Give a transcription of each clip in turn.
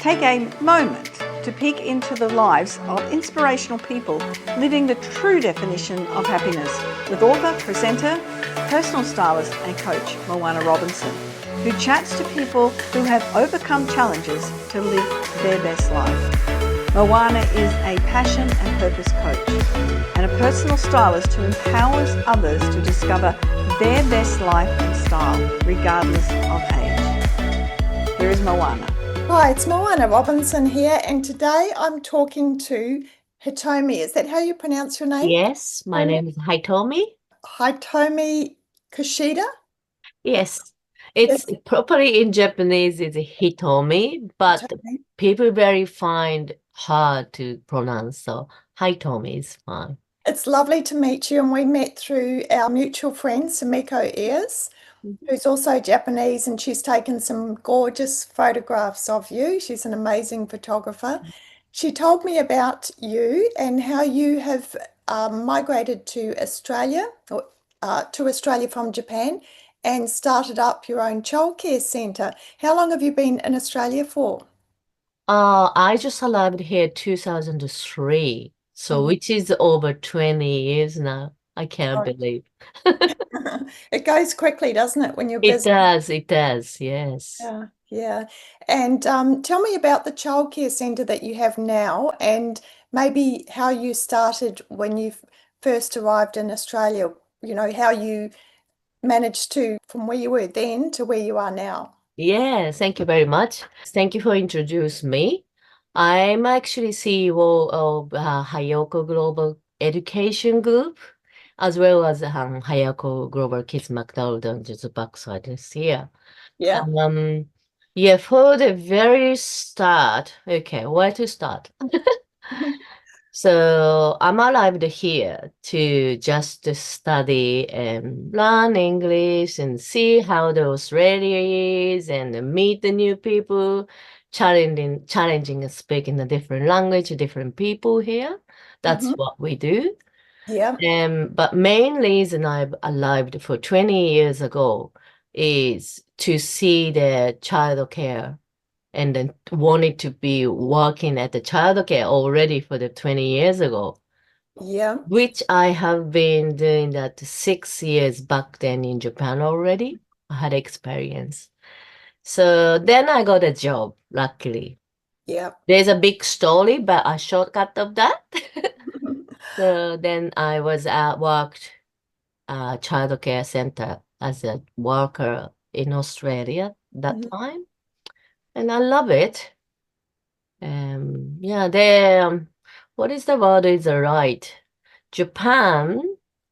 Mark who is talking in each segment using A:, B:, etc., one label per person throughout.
A: Take a moment to peek into the lives of inspirational people living the true definition of happiness with author, presenter, personal stylist and coach Moana Robinson, who chats to people who have overcome challenges to live their best life. Moana is a passion and purpose coach and a personal stylist who empowers others to discover their best life and style, regardless of age. Here is Moana.
B: Hi, it's Moana Robinson here, and today I'm talking to Hitomi. Is that how you pronounce your name?
C: Yes, my name is Hitomi.
B: Hitomi Kushida?
C: Yes, it's
B: Yes.
C: properly in Japanese is Hitomi, but
B: Hitomi.
C: people very find hard to pronounce, so Hitomi is fine.
B: It's lovely to meet you, and we met through our mutual friend, Sumiko Ayers, who's also Japanese, and she's taken some gorgeous photographs of you. She's an amazing photographer. She told me about you and how you have migrated to Australia, or to Australia from Japan, and started up your own childcare centre. How long have you been in Australia for?
C: I just arrived here 2003, so which is over 20 years now. I can't
B: Oh,
C: believe.
B: it goes quickly, doesn't it, when you're
C: It
B: busy?
C: does, yes.
B: Yeah, yeah. And tell me about the childcare centre that you have now and maybe how you started when you first arrived in Australia, how you managed to, from where you were then to where you are now.
C: Yeah, thank you very much. Thank you for introducing me. I'm actually CEO of Hayako Global Education Group, as well as Hayako Global Kids McDonald's backside this year.
B: Yeah.
C: Yeah, for the very start, okay, where to start? So I'm arrived here to just study and learn English and see how the Australia is and meet the new people, challenging and speaking a different language, different people here. That's
B: Mhm.
C: what we do.
B: Yeah.
C: But main reason I've arrived for 20 years ago is to see the child care and then wanted to be working at the childcare already for the 20 years ago,
B: Yeah.
C: which I have been doing that 6 years back then in Japan already. I had experience. So then I got a job, luckily.
B: Yeah.
C: There's a big story, but a shortcut of that. So then I was worked childcare center as a worker in Australia that
B: Mhm.
C: time, and I love it. Yeah, they, what is the word is right? Japan,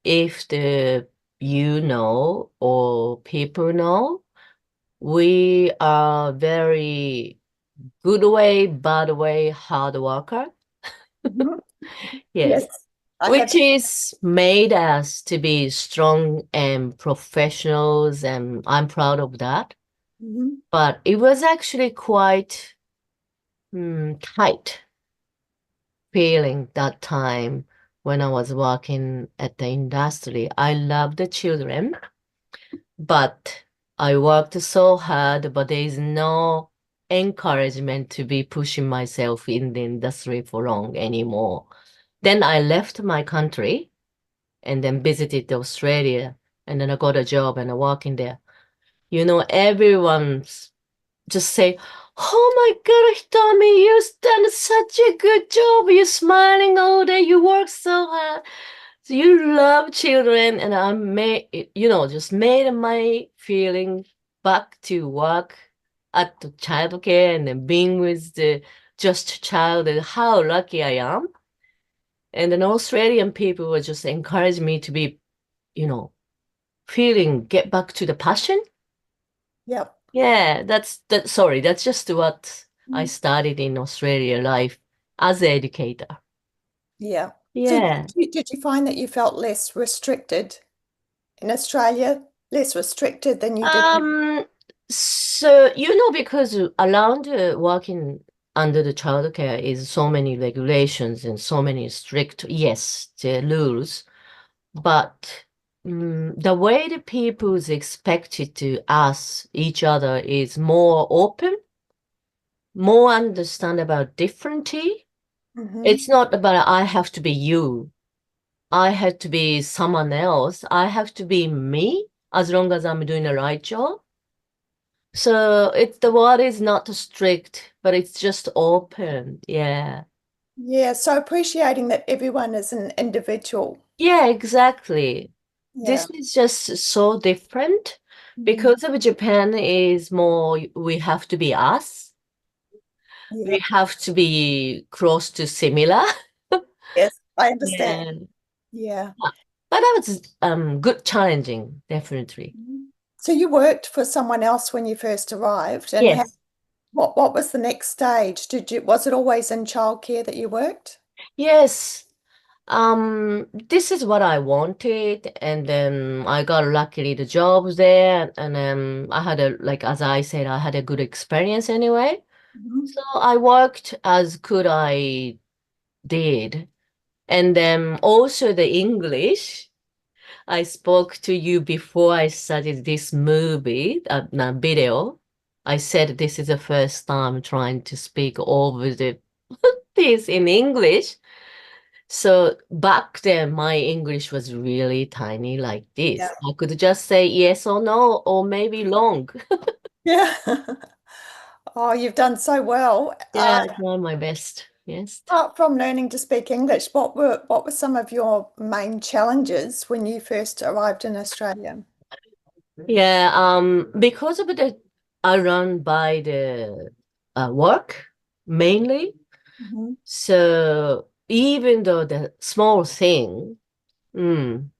C: if the you know or people know, we are very good way, bad way, hard worker.
B: Mhm.
C: Yes,
B: Yes, I
C: which
B: have.
C: is made us to be strong and professionals, and I'm proud of that.
B: Mhm.
C: But it was actually quite tight feeling that time when I was working at the industry. I love the children, but I worked so hard, but there is no encouragement to be pushing myself in the industry for long anymore. Then I left my country and then visited Australia, and then I got a job and I working there. Everyone's just say, "Oh my God, Hitomi, you've done such a good job. You're smiling all day. You work so hard. So you love children." And I just made my feeling back to work at the childcare and then being with the just child and how lucky I am. And then Australian people were just encouraging me to be, you know, get back to the passion.
B: Yep.
C: Yeah, sorry, that's just what I
B: Mhm.
C: started in Australia life as an educator.
B: Yeah. So
C: Yeah.
B: did you find that you felt less restricted in Australia, less restricted than you did?
C: Um, so, because around working under the childcare is so many regulations and so many strict, yes, the rules, but the way the people's expected to ask each other is more open, more understand about differently.
B: Mhm.
C: It's not about I have to be you. I have to be someone else. I have to be me as long as I'm doing the right job. So it's the word is not strict, but it's just open. Yeah.
B: Yeah, so appreciating that everyone is an individual.
C: Yeah, exactly.
B: Yeah.
C: This is just so different because of Japan is more we have to be us.
B: Yeah.
C: We have to be close to similar.
B: Yes, I understand.
C: Yeah.
B: Yeah.
C: But that was good challenging, definitely.
B: So you worked for someone else when you first arrived, and
C: Yes.
B: what was the next stage? Was it always in childcare that you worked?
C: Yes. This is what I wanted, and then I got luckily the job there, and then I had like as I said, I had a good experience anyway.
B: Mhm.
C: So I worked as good I did. And then also the English. I spoke to you before I started this movie, video. I said this is the first time trying to speak over this in English. So back then, my English was really tiny like
B: Yeah.
C: this. I could just say yes or no, or maybe long.
B: Yeah. Oh, you've done so well.
C: Yeah, I tried my best. Yes.
B: Apart from learning to speak English, what were some of your main challenges when you first arrived in Australia?
C: Yeah, because of the I run by the work mainly.
B: Mhm.
C: So even though the small thing, mm,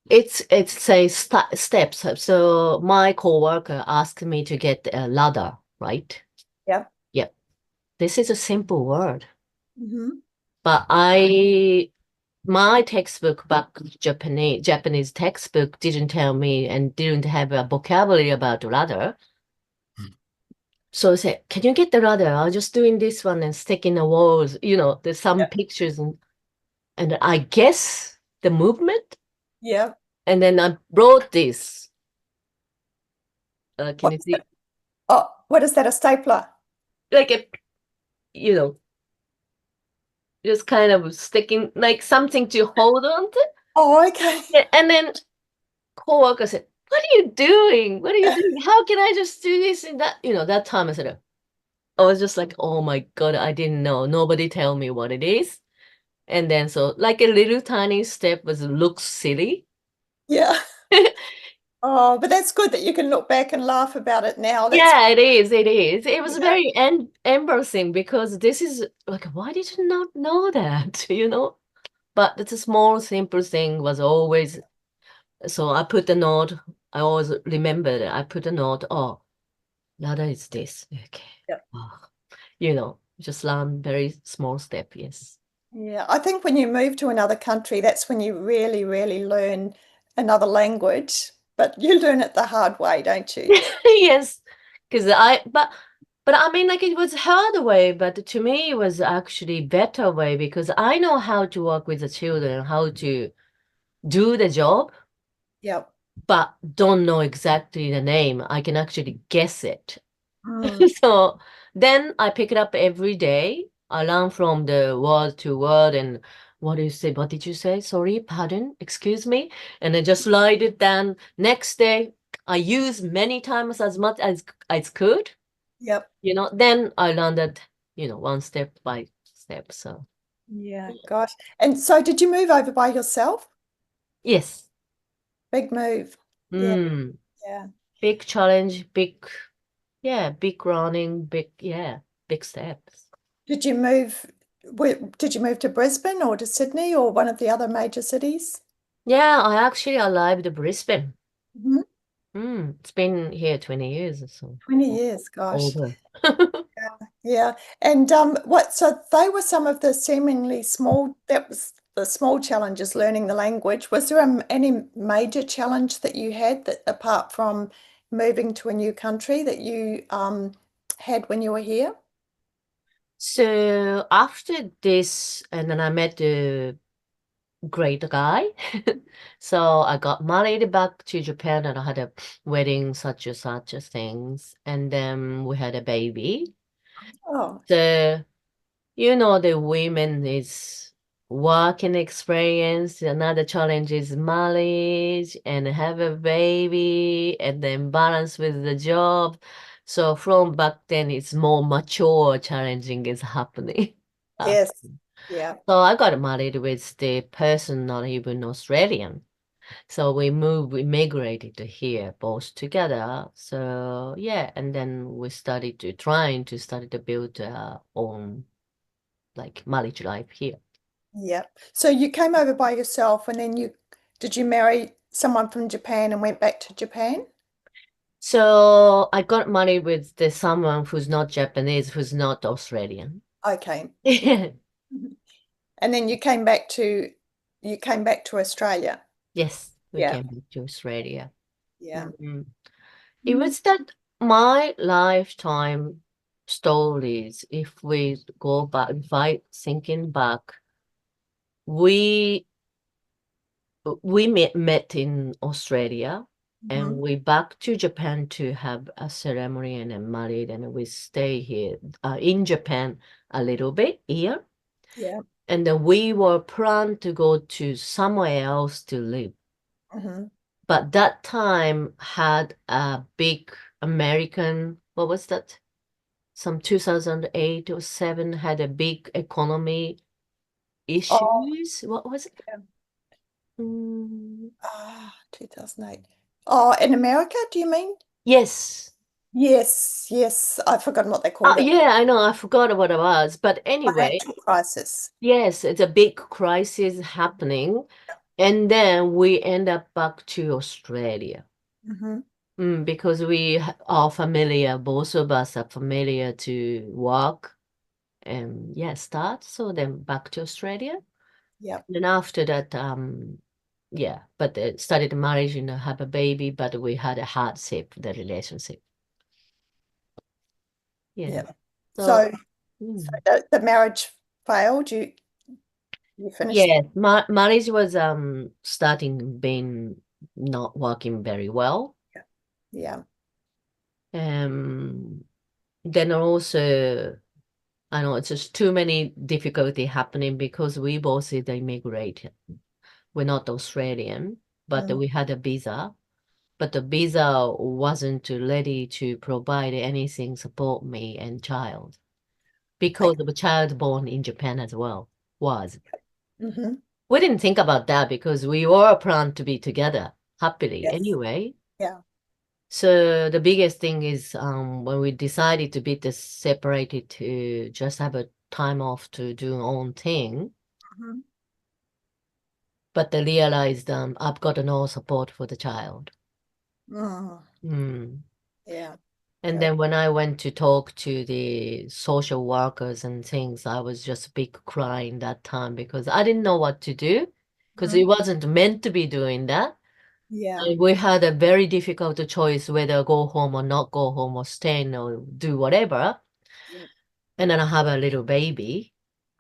C: it's say steps. So my coworker asked me to get a ladder, right?
B: Yeah.
C: Yeah, this is a simple word,
B: Mhm.
C: but my textbook back Japanese textbook didn't tell me and didn't have a vocabulary about ladder. So I said, can you get the ladder? I was just doing this one and sticking the walls. There's some pictures and I guess the movement.
B: Yeah.
C: And then I brought this. Can
B: What
C: you
B: is
C: see?
B: that? Oh, what is that? A stapler?
C: Like you know, just kind of sticking like something to hold on to.
B: Oh, okay.
C: Yeah, and then coworker said, what are you doing? What are you doing? How can I just do this and that? That time I said, I was just like, oh my God, I didn't know. Nobody tell me what it is. And then so like a little tiny step looks silly.
B: Yeah. Oh, but that's good that you can look back and laugh about it now. That's
C: Yeah, it is. It is. It was
B: yeah.
C: very embarrassing because this is like, why did you not know that? But it's a small, simple thing was always. So I put the note. I always remember that I put a note. Oh, nada is this. Okay.
B: Yeah.
C: Oh, just learn very small step. Yes.
B: Yeah. I think when you move to another country, that's when you really, really learn another language. But you learn it the hard way, don't you?
C: Yes, because but I mean, like it was hard way, but to me it was actually better way because I know how to work with the children, how to do the job,
B: Yeah.
C: but don't know exactly the name. I can actually guess it.
B: Mm.
C: So then I pick it up every day. I learn from the word to word and what do you say? What did you say? Sorry, pardon, excuse me. And I just write it down. Next day, I use many times as much as could.
B: Yep.
C: Then I learned that, one step by step. So
B: Yeah. Gosh. And so did you move over by yourself?
C: yes.
B: Big move. Yeah.
C: Mm,
B: Yeah.
C: big challenge, big running, big steps.
B: Did you move did you move to Brisbane or to Sydney or one of the other major cities?
C: Yeah, I actually arrived in Brisbane.
B: Mhm.
C: It's been here 20 years or so.
B: 20 years, gosh.
C: Older.
B: Yeah. And so they were some of the seemingly small, that was the small challenges learning the language. Was there any major challenge that you had that apart from moving to a new country that you had when you were here?
C: So after this, and then I met great guy. So I got married back to Japan and I had a wedding, such and such things. And then we had a baby.
B: Oh,
C: The, the women is working experience. Another challenge is marriage and have a baby and then balance with the job. So from back then, it's more mature challenging is happening.
B: yes. Yeah.
C: So I got married with the person not even Australian. So we migrated to here both together. So yeah, and then we started trying to start to build our own like marriage life here.
B: Yeah. So you came over by yourself and then did you marry someone from Japan and went back to Japan?
C: So I got married with someone who's not Japanese, who's not Australian.
B: Okay.
C: Yes,
B: And then you came back to Australia.
C: we
B: Yeah.
C: came back to Australia.
B: Yeah.
C: Mhm. It was that my lifetime stories, if I thinking back, we met in Australia and
B: Mhm.
C: we back to Japan to have a ceremony and then married and we stay here in Japan a little bit here.
B: Yeah.
C: And then we were planned to go to somewhere else to live.
B: Mhm.
C: But that time had a big American, what was that? Some 2008 or 7 had a big economy
B: Oh,
C: issues. What was it?
B: yeah.
C: Mm,
B: 2008. Oh, in America, do you mean?
C: yes.
B: Yes, yes. I've forgotten what they called it.
C: Yeah, I know. I forgot what it was. But anyway,
B: Financial crisis.
C: yes, it's a big crisis happening. And then we end up back to Australia.
B: Mhm.
C: Because we are familiar, both of us are familiar to work and start. So then back to Australia.
B: Yeah.
C: Then after that, but started marriage and have a baby, but we had a hardship, the relationship. Yeah.
B: Yeah.
C: So,
B: So,
C: mm.
B: the marriage failed. You finished.
C: Yeah, marriage was starting being not working very well.
B: Yeah.
C: Um, then also I know it's just too many difficulty happening because we both did immigrate. We're not Australian, but
B: Mm.
C: we had a visa. But the visa wasn't ready to provide anything support me and child because
B: Okay.
C: of a child born in Japan as well was.
B: Hmm.
C: We didn't think about that because we were planned to be together happily
B: Yes.
C: anyway.
B: Yeah.
C: So the biggest thing is when we decided to be this separated to just have a time off to do our own thing,
B: Mhm.
C: but they realized I've got no support for the child.
B: Mm.
C: Mm.
B: Yeah.
C: And
B: Yeah.
C: then when I went to talk to the social workers and things, I was just big crying that time because I didn't know what to do because
B: Mhm.
C: it wasn't meant to be doing that.
B: Yeah.
C: And we had a very difficult choice whether go home or not go home or stay or do whatever.
B: Yeah.
C: And then I have a little baby.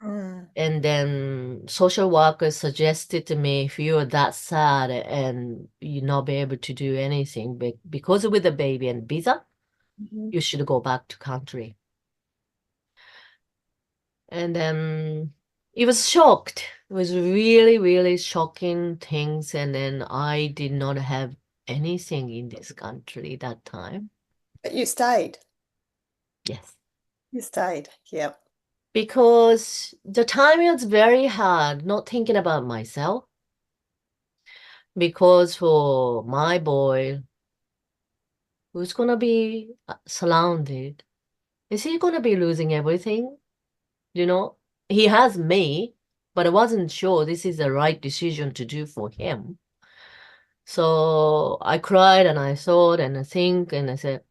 B: Mm.
C: And then social workers suggested to me if you're that sad and you not be able to do anything because with the baby and visa,
B: Mhm.
C: you should go back to country. And then it was shocked. It was really, really shocking things. And then I did not have anything in this country that time.
B: But you stayed.
C: Yes.
B: You stayed. Yeah.
C: Because the time was very hard, not thinking about myself. Because for my boy, who's gonna be surrounded, is he gonna be losing everything? You know, he has me, but I wasn't sure this is the right decision to do for him. So I cried and I thought and I think and I said,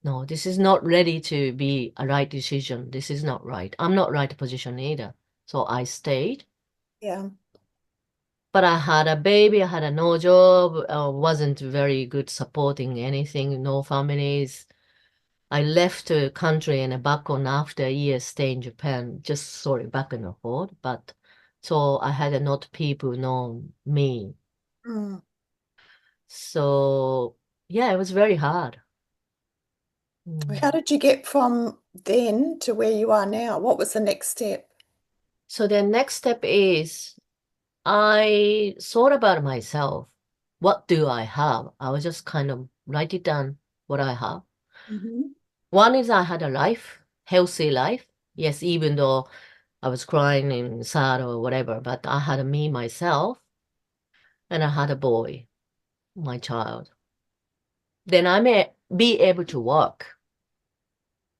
C: no, this is not ready to be a right decision. This is not right. I'm not right position either. So I stayed.
B: Yeah.
C: But I had a baby, I had a no job, wasn't very good supporting anything, no families. I left the country and back on after a year stay in Japan, just sorry, back and forth, but So I had a lot of people know me.
B: Mm.
C: So yeah, it was very hard.
B: How did you get from then to where you are now? What was the next step?
C: So the next step is I thought about myself. What do I have? I was just kind of write it down what I have.
B: Mhm.
C: One is I had a life, healthy life. Yes, even though I was crying and sad or whatever, but I had me, myself, and I had a boy, my child. Then I may be able to work.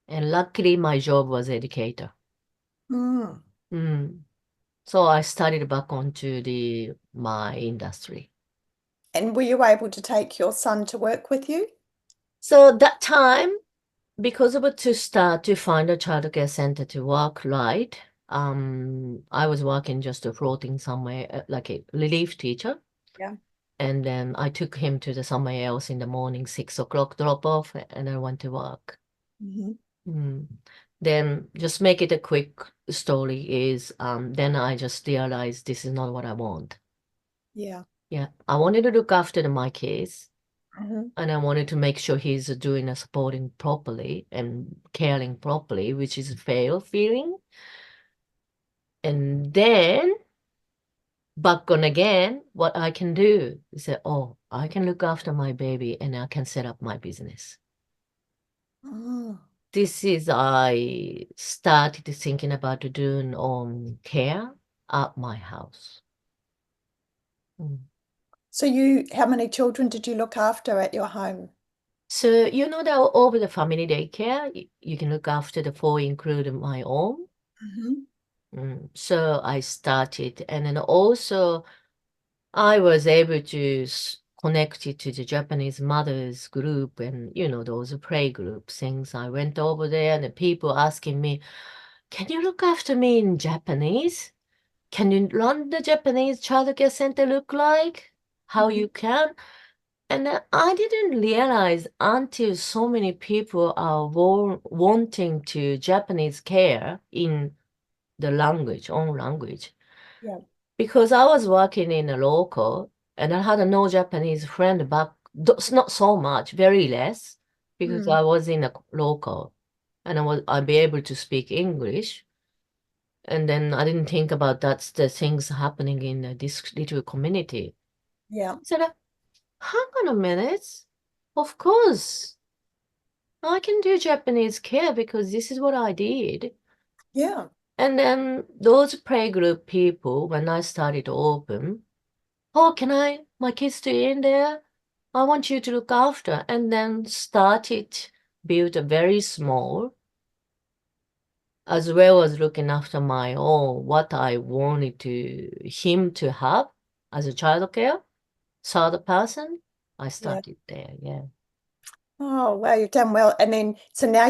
C: And luckily my job was educator.
B: Mm.
C: Mm. So I started back onto my industry.
B: And were you able to take your son to work with you?
C: So that time, because of it to start to find a childcare center to work right, I was working just a floating somewhere, like a relief teacher.
B: Yeah.
C: And then I took him to the somewhere else in the morning, 6 o'clock drop off, and I went to work.
B: Mhm.
C: Mm. Then just make it a quick story is then I just realized this is not what I want.
B: Yeah.
C: Yeah, I wanted to look after my kids
B: Mhm.
C: and I wanted to make sure he's doing a supporting properly and caring properly, which is a fail feeling. And then back on again, what I can do is say, oh, I can look after my baby and I can set up my business.
B: Mm.
C: This is I started thinking about doing care at my house. Mm.
B: So how many children did you look after at your home?
C: So you know that over the family daycare, you can look after the 4, including my own.
B: Mhm.
C: So I started, and then also I was able to connect it to the Japanese mothers group and those play group things. I went over there and the people asking me, "Can you look after me in Japanese? Can you run the Japanese childcare center look like? How
B: Mhm.
C: you can?" And then I didn't realize until so many people are wanting to Japanese care in the language, own language.
B: Yeah.
C: Because I was working in a local and I had no Japanese friend back, not so much, very less, because
B: Mm.
C: I was in a local and I'd be able to speak English. And then I didn't think about that's the things happening in this little community.
B: Yeah.
C: I said, hang on a minute. Of course, I can do Japanese care because this is what I did.
B: Yeah.
C: And then those playgroup people, when I started to open, oh, can my kids stay in there? I want you to look after. And then started build a very small, as well as looking after my own, what I wanted him to have as a childcare, third person. I
B: Yeah.
C: started there, yeah.
B: Oh, wow, you've done well. And then, so now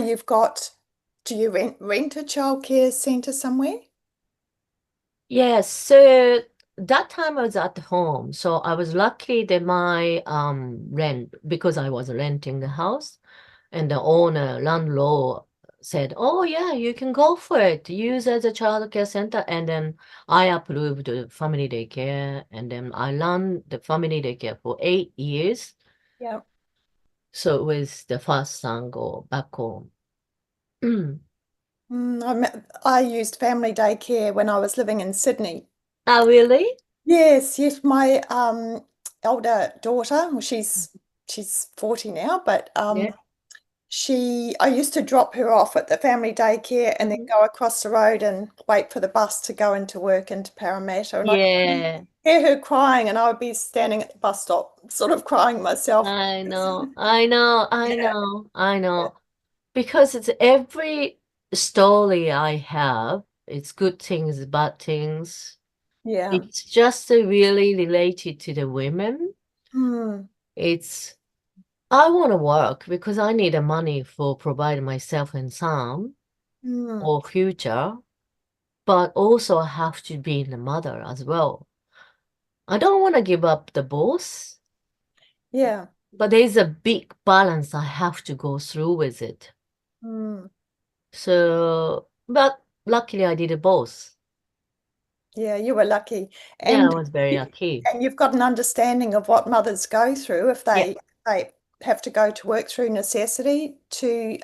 B: do you rent a childcare centre somewhere?
C: Yes, so that time I was at home. So I was lucky that my rent, because I was renting the house, and the landlord said, "Oh yeah, you can go for it. Use as a childcare center." And then I approved the family daycare, and then I ran the family daycare for 8 years.
B: Yeah.
C: So it was the first son go back home.
B: I used family daycare when I was living in Sydney.
C: Oh, really?
B: Yes, yes, my elder daughter, well, she's 40 now, but
C: Yeah.
B: I used to drop her off at the family daycare and then
C: Mhm.
B: go across the road and wait for the bus to go into work into Parramatta. And I
C: Yeah.
B: hear her crying, and I would be standing at the bus stop, sort of crying myself.
C: I know, I know, I
B: Yeah,
C: know, I know. Because it's every story I have, it's good things, bad things.
B: yeah.
C: It's just really related to the women.
B: Mm,
C: It's I want to work because I need the money for providing myself and son
B: mm,
C: or future, but also I have to be the mother as well. I don't want to give up the boss,
B: yeah.
C: but there's a big balance I have to go through with it.
B: Mm,
C: So, but luckily I did both.
B: Yeah, you were lucky.
C: Yeah, I
B: And
C: was very
B: you,
C: lucky.
B: and you've got an understanding of what mothers go through if
C: Yeah,
B: they have to go to work through necessity to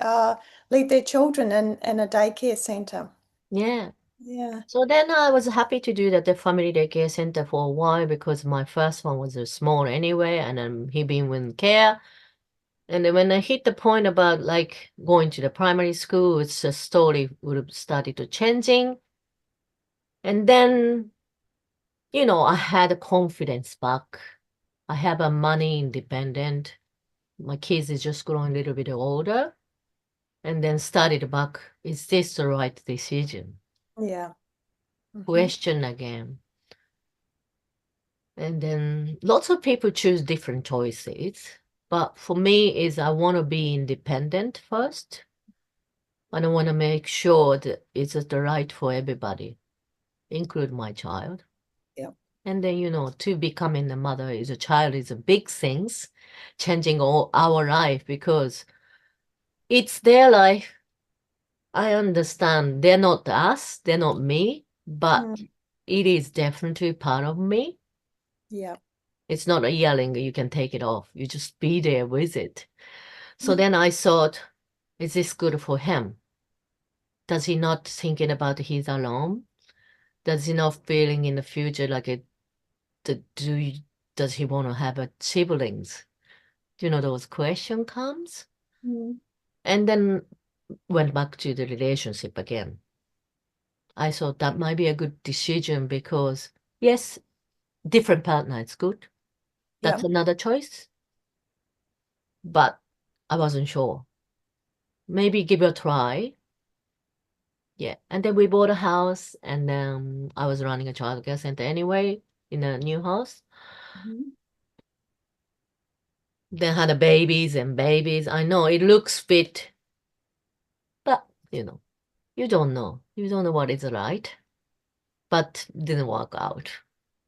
B: leave their children in a daycare centre.
C: yeah.
B: Yeah.
C: So then I was happy to do the family daycare center for a while because my first one was small anyway, and then he been with care. And then when I hit the point about like going to the primary school, it's a story would have started to changing. And then, I had a confidence back. I have a money independent. My kids is just growing a little bit older. And then started back, is this the right decision?
B: Yeah.
C: Question again. And then lots of people choose different choices. But for me is I want to be independent first. And I want to make sure that it's the right for everybody, include my child.
B: Yeah.
C: And then, to becoming a mother is a child is a big things, changing all our life because it's their life. I understand they're not us, they're not me, but
B: Mm,
C: it is definitely part of me.
B: yeah.
C: It's not a yelling, you can take it off. You just be there with it. So
B: Mm,
C: then I thought, is this good for him? Does he not thinking about he's alone? Does he not feeling in the future like does he want to have a siblings? Those question comes.
B: mm,
C: And then went back to the relationship again. I thought that might be a good decision because yes, different partner is good.
B: yeah.
C: That's another choice. But I wasn't sure. Maybe give it a try. Yeah. And then we bought a house and then I was running a childcare center anyway in a new house.
B: Mhm.
C: Then had a babies and babies. I know it looks fit, but you don't know. You don't know what is right. But didn't work out.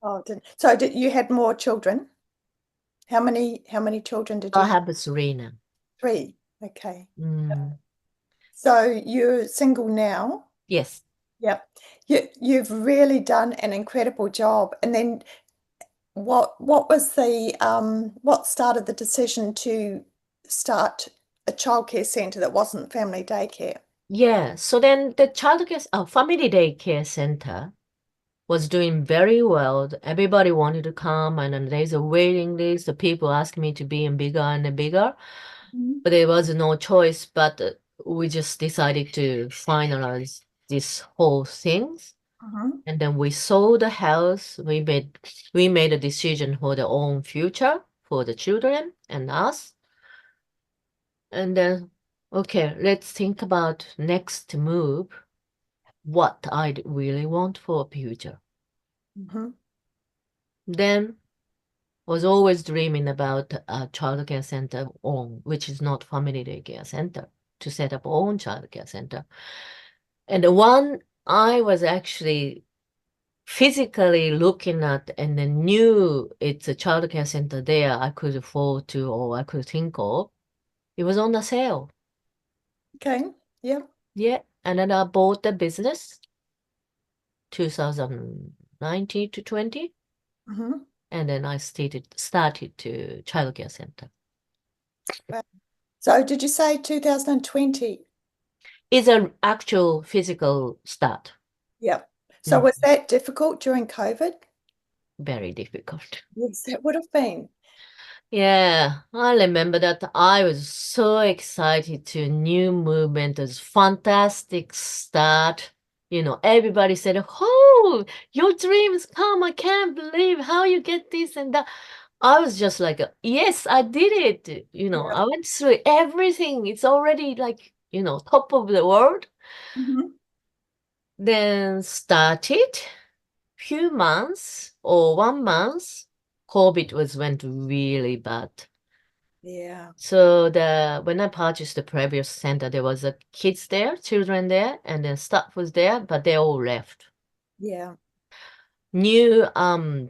B: Oh, so you had more children? How many children did you
C: I
B: have?
C: have a Serena.
B: 3. Okay.
C: Mm,
B: So you're single now?
C: yes.
B: Yep. You've really done an incredible job. And then what was what started the decision to start a childcare centre that wasn't family daycare?
C: Yeah. So then the family daycare center was doing very well. Everybody wanted to come, and then there's a waiting list. The people asked me to be in bigger and bigger,
B: Mhm.
C: but there was no choice. But we just decided to finalize this whole thing.
B: Mhm.
C: And then we sold the house. We made a decision for their own future for the children and us. And then, okay, let's think about next move. What I really want for a future.
B: Mhm.
C: Then was always dreaming about a childcare center which is not family daycare center, to set up own childcare center. And the one I was actually physically looking at and then knew it's a childcare center there I could afford to or I could think of, it was on the sale.
B: Okay. Yep.
C: Yeah. And then I bought the business 2019 to 20.
B: Mhm.
C: And then I started to childcare center.
B: Wow. So did you say 2020?
C: It's an actual physical start.
B: Yep. So
C: Mm,
B: was that difficult during COVID?
C: very difficult.
B: Yes, that would have been.
C: Yeah, I remember that I was so excited to new movement, this fantastic start. Everybody said, "Oh, your dreams come! I can't believe how you get this and that." I was just like, "Yes, I did it."
B: Yeah.
C: I went through everything. It's already like, top of the world.
B: Mhm.
C: Then started few months or 1 month, COVID went really bad.
B: Yeah.
C: So when I purchased the previous center, there was a kids there, children there, and then staff was there, but they all left.
B: Yeah.
C: New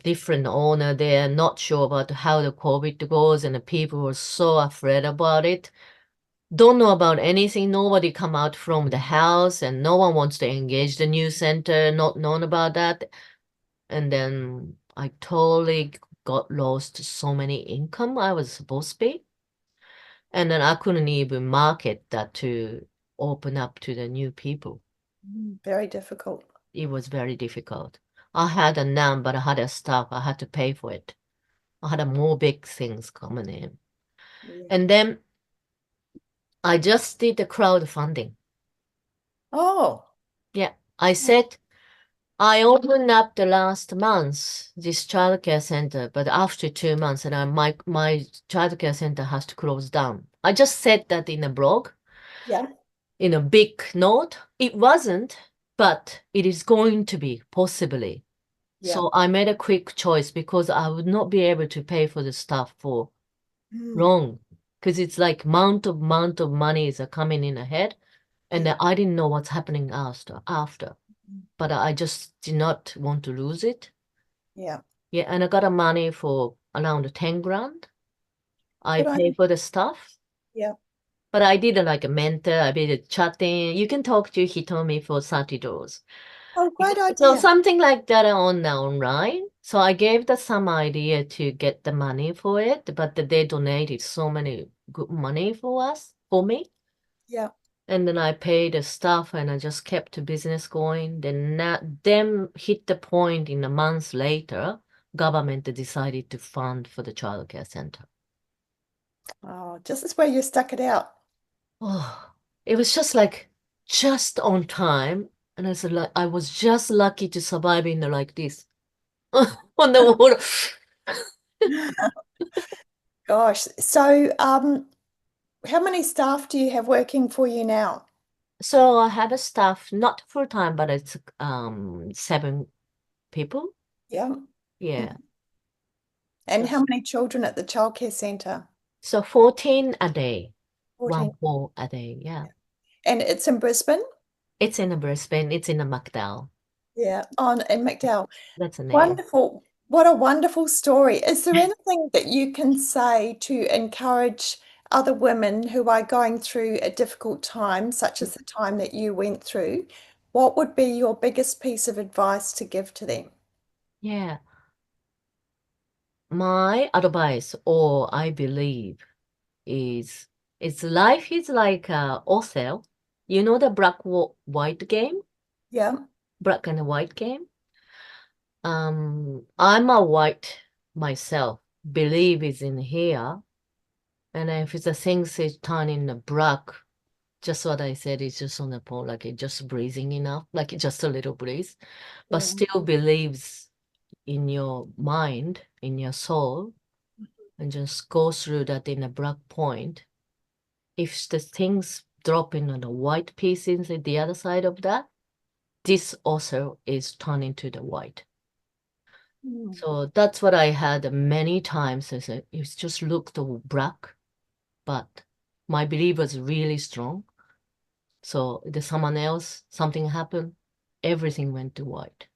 C: different owner there, not sure about how the COVID goes, and the people were so afraid about it. Don't know about anything. Nobody come out from the house, and no one wants to engage the new center. Not known about that. And then I totally got lost so many income I was supposed to be. And then I couldn't even market that to open up to the new people.
B: Very difficult.
C: It was very difficult. I had a NAM, but I had a staff. I had to pay for it. I had a more big things coming in.
B: Yeah.
C: And then I just did the crowdfunding.
B: Oh,
C: Yeah. I said I opened up the last month this childcare center, but after 2 months, and my childcare center has to close down. I just said that in a blog,
B: yeah,
C: in a big note. It wasn't, but it is going to be possibly.
B: yeah.
C: So I made a quick choice because I would not be able to pay for the stuff for
B: Mm,
C: long, because it's like amount of money is coming in ahead, and
B: yeah.
C: then I didn't know what's happening after. But I just did not want to lose it.
B: Yeah.
C: Yeah, and I got a money for around 10 grand. I
B: Good on
C: pay
B: you.
C: for the stuff,
B: Yeah.
C: but I did like a mentor. I did a chatting. You can talk to Hitomi for $30.
B: Oh, great
C: So
B: idea.
C: something like that on the online. So I gave them some idea to get the money for it, but they donated so many good money for me.
B: Yeah.
C: And then I paid the staff and I just kept the business going. Then hit the point in a month later, government decided to fund for the childcare center.
B: Oh, just as where you stuck it out.
C: Oh, it was just on time. And I was just lucky to survive in the like this on the water.
B: Gosh. So, how many staff do you have working for you now?
C: So I had a staff, not full time, but it's 7 people.
B: Yeah.
C: Yeah.
B: And how
C: Just
B: many children at the childcare centre?
C: so 14 a day.
B: 14.
C: 1 4 a day. Yeah.
B: And it's in Brisbane?
C: It's in a Brisbane. It's in a MacDowell.
B: Yeah. On in McDowell.
C: That's an area.
B: Wonderful. What a wonderful story. Is there anything that you can say to encourage other women who are going through a difficult time, such as the time that you went through? What would be your biggest piece of advice to give to them?
C: Yeah. My advice, or I believe, is life is like Othello. You know the white game?
B: Yeah.
C: Black and white game? I'm a white myself, believe is in here. And if the things is turning black, just what I said is just on the point, like it just breathing enough, like just a little breeze, but
B: Yeah.
C: still believes in your mind, in your soul, and just go through that in a black point. If the things drop in on the white pieces at the other side of that, this also is turning to the white.
B: Mm.
C: So that's what I had many times. It's just looked black, but my belief was really strong. So there's someone else, something happened, everything went to white.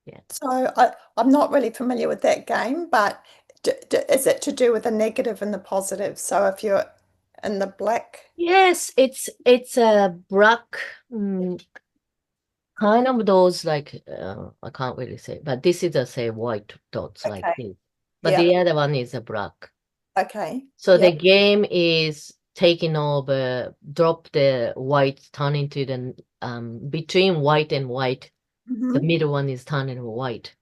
C: Yeah.
B: So I'm not really familiar with that game, but is it to do with the negative and the positive? So if you're in the black,
C: Yes, it's a black kind of those like I can't really say, but this is a say white dots like
B: okay,
C: this. But
B: yeah,
C: the other one is a black.
B: okay,
C: So
B: yeah,
C: the game is taking over, drop the white, turn into the between white and white. The
B: hmm,
C: middle one is turning white.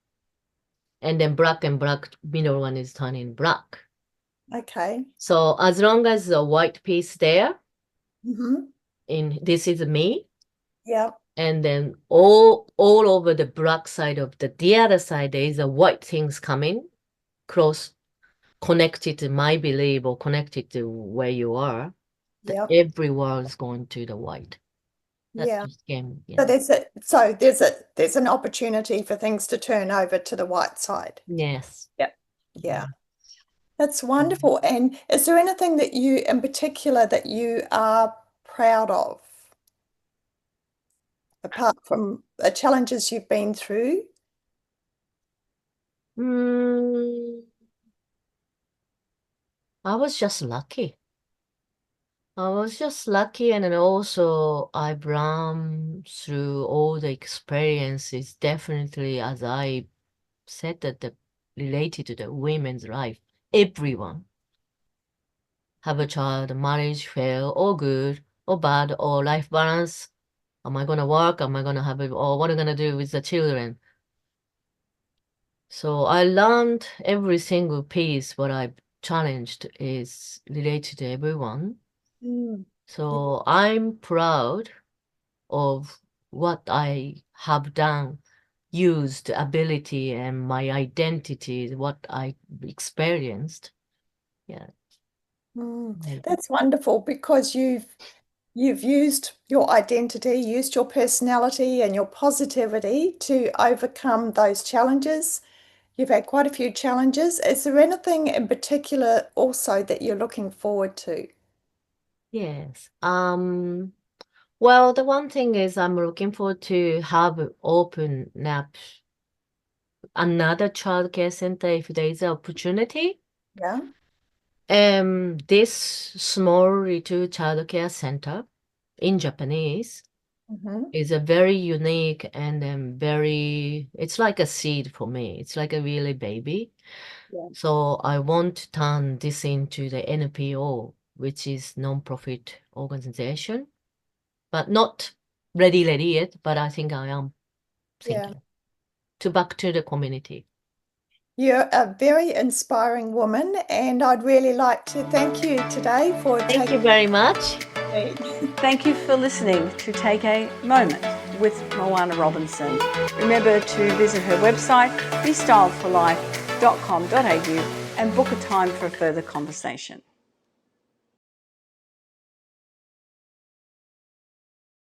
C: And then black and black, middle one is turning black.
B: okay,
C: So as long as the white piece there,
B: hmm,
C: in this is me,
B: yeah,
C: and then all over the black side of the other side, there is a white things coming, close, connected to my belief or connected to where you are.
B: yeah,
C: Every world is going to the white. That's
B: yeah.
C: the game.
B: So
C: Yeah.
B: there's an opportunity for things to turn over to the white side.
C: Yes.
B: Yeah, yeah.
C: Yeah.
B: That's
C: Mhm.
B: wonderful. And is there anything that you, in particular, that you are proud of, apart from the challenges you've been through?
C: Mm, I was just lucky. I was just lucky, and then also I've run through all the experiences, definitely, as I said, that related to the women's life. Everyone have a child, marriage fail, or good, or bad, or life balance. Am I gonna work? Am I gonna have it? Or what am I gonna do with the children? So I learned every single piece. What I challenged is related to everyone.
B: Mm.
C: So I'm proud of what I have done, used ability and my identity, what I experienced. Yeah. Maybe.
B: That's wonderful because you've used your identity, used your personality and your positivity to overcome those challenges. You've had quite a few challenges. Is there anything in particular also that you're looking forward to?
C: Yes. Well, the one thing is I'm looking forward to have open up another childcare center if there is an opportunity.
B: Yeah.
C: This small little childcare center in Japanese
B: Mm-hmm.
C: is a very unique and it's like a seed for me. It's like a really baby.
B: Yeah.
C: So I want to turn this into the NPO, which is non-profit organization, but not ready yet, but I think I am
B: Yeah.
C: thinking to back to the community.
B: You're a very inspiring woman, and I'd really like to thank you today for
C: Thank you
B: taking
C: very much.
B: me.
A: Thank you for listening to Take a Moment with Moana Robinson. Remember to visit her website, bestyledforlife.com.au, and book a time for a further conversation.